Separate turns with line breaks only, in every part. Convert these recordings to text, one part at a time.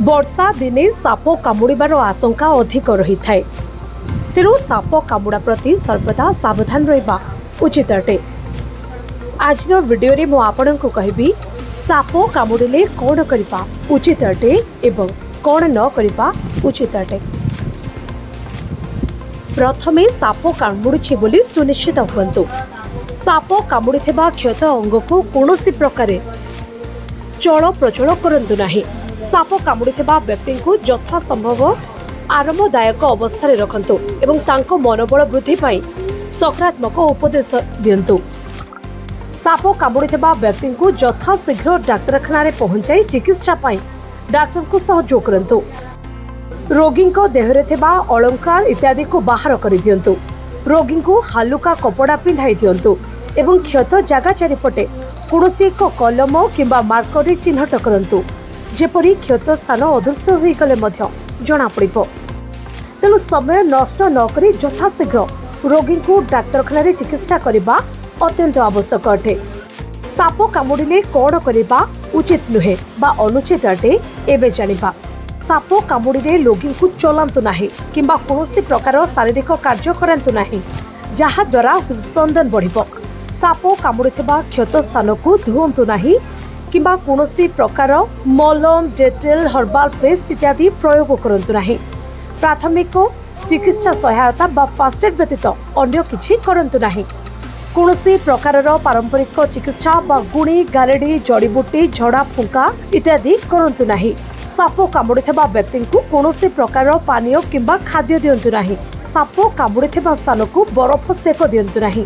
वर्षा दिने साप कामुड़ार आशंका अधिक रही है। तेणु साप कामुड़ा प्रति सर्वदा सावधान रहिबा उचित अटे। आज वीडियो रे मु आपनकु कहबी साप कामुड़िले कौन करबा उचित अटे एवं कौन न करबा उचित अटे। प्रथमे साप कामुड़ी बोली सुनिश्चित हुअन्तु। साप कामुड़ी क्षत अंग को कौनसी प्रकार चल प्रचल करंतु नाही। साप कामुड़ी व्यक्ति को यथा संभव आरामदायक अवस्था रखंतु एवं तांको मनोबल वृद्धि पाई सकारात्मक उपदेश दियंतु। साप कामुड़ी व्यक्ति को यथा शीघ्र डाक्तरखाना पहुंचाई चिकित्सा पाई डाक्तर को सहयोग करंतु। रोगी को देहरे थिबा अलंकार इत्यादि को बाहर कर दियंतु। रोगी को हालुका कपड़ा पिंधाई दियंतु एवं क्षत जगह चारिपटे कौनसी एक कलम किंबा मार्कर चिन्हट करंतु जेपरी क्षत स्थान अदृश्य हो गले जना पड़िबो। तेणु समय नष्ट नकरी यथाशीघ्र रोगी को डाक्तरखाना चिकित्सा करने अत्यंत आवश्यक अटे। साप कामुड़िले कौन करबा उचित नुहे बा अनुचित अटे एबे जानिबा। साप कामुड़िले रोगी को चलांतु नाही किंबा कौनसी प्रकार शारीरिक कार्य करांतु नाही जहा द्वारा हृदस्पंदन बढ़िबो। साप कामुड़िथिबा क्षत स्थान को धुअंतु नाही किंबा कौनसी प्रकार मलम डेटेल हर्बाल पेस्ट इत्यादि प्रयोग करंतु नाही। प्राथमिक चिकित्सा सहायता बा फास्ट एड व्यतीत अन्य किछि करंतु नाही। कौनसी प्रकार पारंपरिक चिकित्सा बा गुणी गारेडी जड़ीबूटी झड़ा फुंका इत्यादि करंतु नाही। साप कामुड़िथिबा व्यक्ति को कौनसी प्रकार पानीय किंबा खाद्य दियंतु नाही। साप कामुड़िथिबा स्थान को बरफ सेक दियंतु नाही।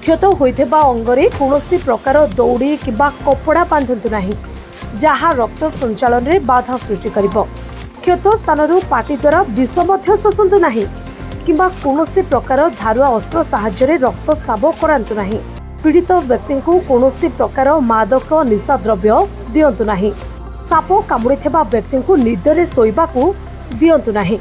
क्षत होइथिबा अंगरे कौनसी प्रकार दौड़ी किंबा कपड़ा बांधंतु नाही जहा रक्त संचालन रे बाधा सृष्टि करिवो। क्षत स्थानरू पाटी द्वारा विष मध्य शोषंतु नाही किंबा कौनसी प्रकार धारुआ अस्त्र साहाय्य रक्त स्राव करांतु नाही। पीड़ित व्यक्ति को कौनसी प्रकार मादक निशा द्रव्य दियंतु नाही। साप कामुड़िथिबा व्यक्ति को निदरे सोइबाकू दियंतु नाही।